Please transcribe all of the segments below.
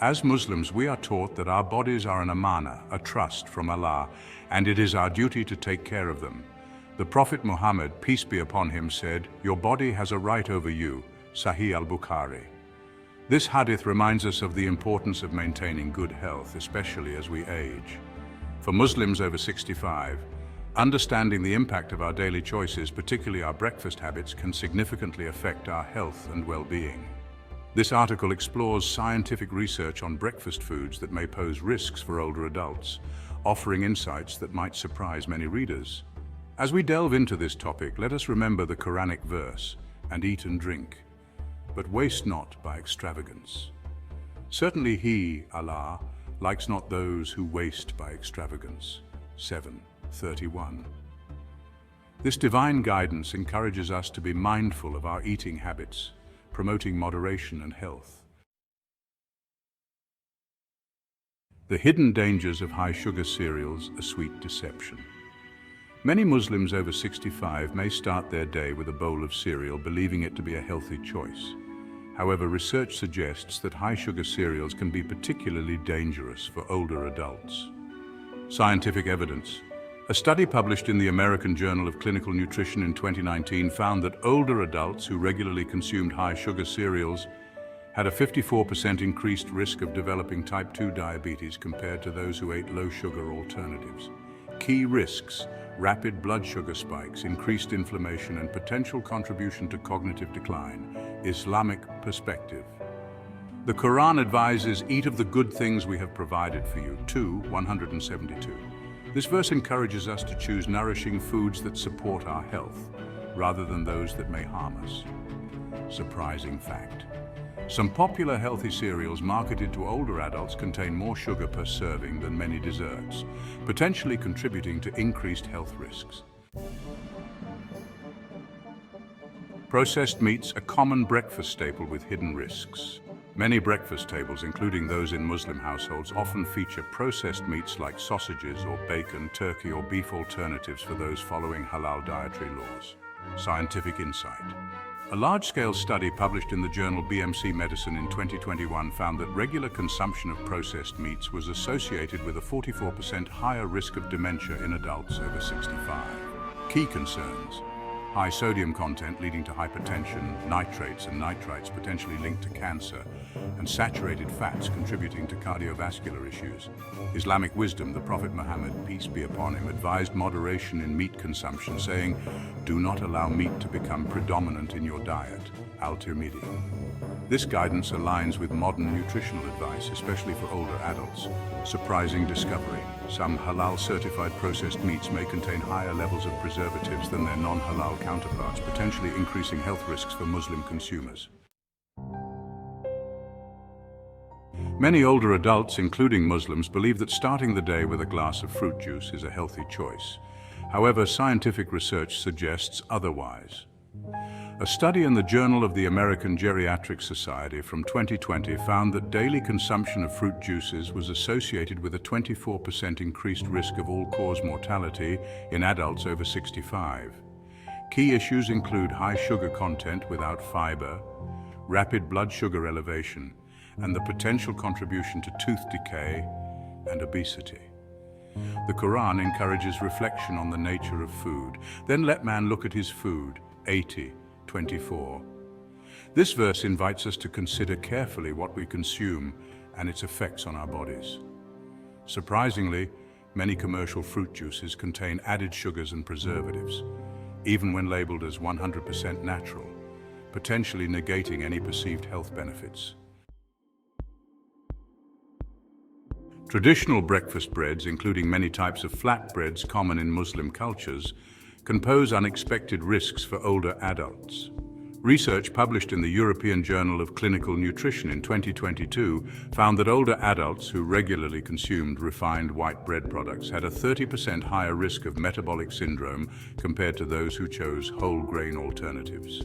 As Muslims, we are taught that our bodies are an amana, a trust from Allah, and it is our duty to take care of them. The Prophet Muhammad, peace be upon him, said, "Your body has a right over you," Sahih al-Bukhari. This hadith reminds us of the importance of maintaining good health, especially as we age. For Muslims over 65, understanding the impact of our daily choices, particularly our breakfast habits, can significantly affect our health and well-being. This article explores scientific research on breakfast foods that may pose risks for older adults, offering insights that might surprise many readers. As we delve into this topic, let us remember the Quranic verse, "And eat and drink, but waste not by extravagance. Certainly He, Allah, likes not those who waste by extravagance." 7:31. This divine guidance encourages us to be mindful of our eating habits, promoting moderation and health. The hidden dangers of high-sugar cereals, a sweet deception. Many Muslims over 65 may start their day with a bowl of cereal, believing it to be a healthy choice. However, research suggests that high-sugar cereals can be particularly dangerous for older adults. Scientific evidence. A study published in the American Journal of Clinical Nutrition in 2019 found that older adults who regularly consumed high-sugar cereals had a 54% increased risk of developing type 2 diabetes compared to those who ate low-sugar alternatives. Key risks: rapid blood sugar spikes, increased inflammation, and potential contribution to cognitive decline. Islamic perspective. The Quran advises, "Eat of the good things we have provided for you." 2:172. This verse encourages us to choose nourishing foods that support our health, rather than those that may harm us. Surprising fact. Some popular healthy cereals marketed to older adults contain more sugar per serving than many desserts, potentially contributing to increased health risks. Processed meats, a common breakfast staple with hidden risks. Many breakfast tables, including those in Muslim households, often feature processed meats like sausages or bacon, turkey or beef alternatives for those following halal dietary laws. Scientific insight. A large-scale study published in the journal BMC Medicine in 2021 found that regular consumption of processed meats was associated with a 44% higher risk of dementia in adults over 65. Key concerns: high sodium content leading to hypertension, nitrates and nitrites potentially linked to cancer, and saturated fats contributing to cardiovascular issues. Islamic wisdom. The Prophet Muhammad, peace be upon him, advised moderation in meat consumption, saying, "Do not allow meat to become predominant in your diet." Al-Tirmidhi. This guidance aligns with modern nutritional advice, especially for older adults. Surprising discovery. Some halal-certified processed meats may contain higher levels of preservatives than their non-halal counterparts, potentially increasing health risks for Muslim consumers. Many older adults, including Muslims, believe that starting the day with a glass of fruit juice is a healthy choice. However, scientific research suggests otherwise. A study in the Journal of the American Geriatric Society from 2020 found that daily consumption of fruit juices was associated with a 24% increased risk of all-cause mortality in adults over 65. Key issues include high sugar content without fiber, rapid blood sugar elevation, and the potential contribution to tooth decay and obesity. The Quran encourages reflection on the nature of food. "Then let man look at his food." 80:24. This verse invites us to consider carefully what we consume and its effects on our bodies. Surprisingly, many commercial fruit juices contain added sugars and preservatives, even when labeled as 100% natural, potentially negating any perceived health benefits. Traditional breakfast breads, including many types of flatbreads common in Muslim cultures, can pose unexpected risks for older adults. Research published in the European Journal of Clinical Nutrition in 2022 found that older adults who regularly consumed refined white bread products had a 30% higher risk of metabolic syndrome compared to those who chose whole grain alternatives.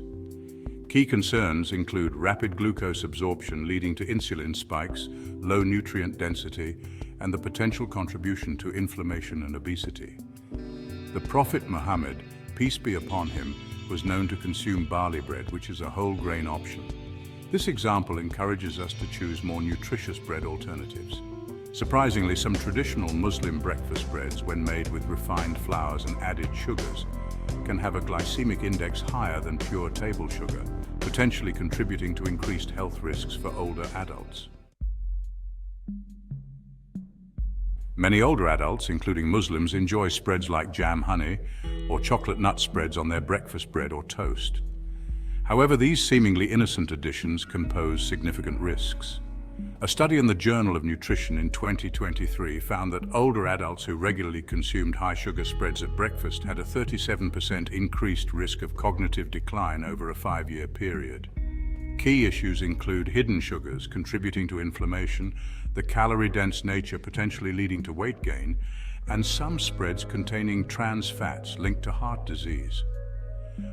Key concerns include rapid glucose absorption leading to insulin spikes, low nutrient density, and the potential contribution to inflammation and obesity. The Prophet Muhammad, peace be upon him, was known to consume barley bread, which is a whole grain option. This example encourages us to choose more nutritious bread alternatives. Surprisingly, some traditional Muslim breakfast breads, when made with refined flours and added sugars, can have a glycemic index higher than pure table sugar, potentially contributing to increased health risks for older adults. Many older adults, including Muslims, enjoy spreads like jam honey or chocolate nut spreads on their breakfast bread or toast. However, these seemingly innocent additions can pose significant risks. A study in the Journal of Nutrition in 2023 found that older adults who regularly consumed high-sugar spreads at breakfast had a 37% increased risk of cognitive decline over a 5-year period. Key issues include hidden sugars contributing to inflammation, the calorie-dense nature potentially leading to weight gain, and some spreads containing trans fats linked to heart disease.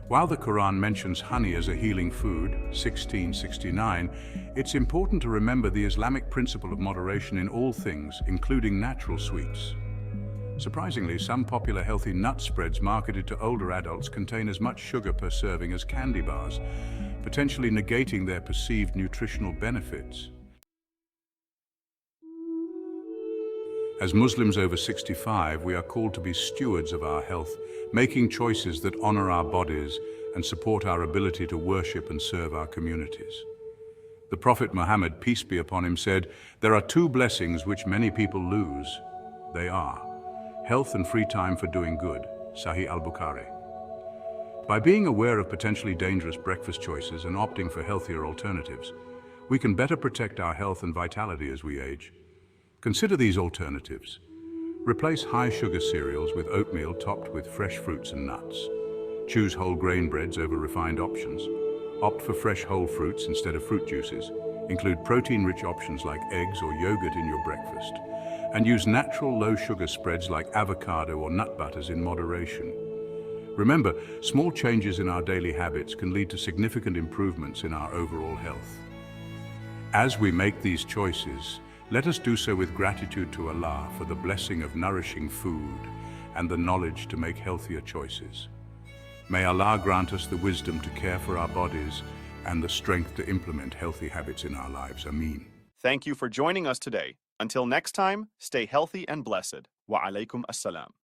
While the Quran mentions honey as a healing food, 1669, it's important to remember the Islamic principle of moderation in all things, including natural sweets. Surprisingly, some popular healthy nut spreads marketed to older adults contain as much sugar per serving as candy bars, potentially negating their perceived nutritional benefits. As Muslims over 65, we are called to be stewards of our health, making choices that honor our bodies and support our ability to worship and serve our communities. The Prophet Muhammad, peace be upon him, said, "There are two blessings which many people lose. They are health and free time for doing good." Sahih al-Bukhari. By being aware of potentially dangerous breakfast choices and opting for healthier alternatives, we can better protect our health and vitality as we age. Consider these alternatives. Replace high-sugar cereals with oatmeal topped with fresh fruits and nuts. Choose whole grain breads over refined options. Opt for fresh whole fruits instead of fruit juices. Include protein-rich options like eggs or yogurt in your breakfast. And use natural low-sugar spreads like avocado or nut butters in moderation. Remember, small changes in our daily habits can lead to significant improvements in our overall health. As we make these choices, let us do so with gratitude to Allah for the blessing of nourishing food and the knowledge to make healthier choices. May Allah grant us the wisdom to care for our bodies and the strength to implement healthy habits in our lives. Ameen. Thank you for joining us today. Until next time, stay healthy and blessed. Wa alaikum assalam.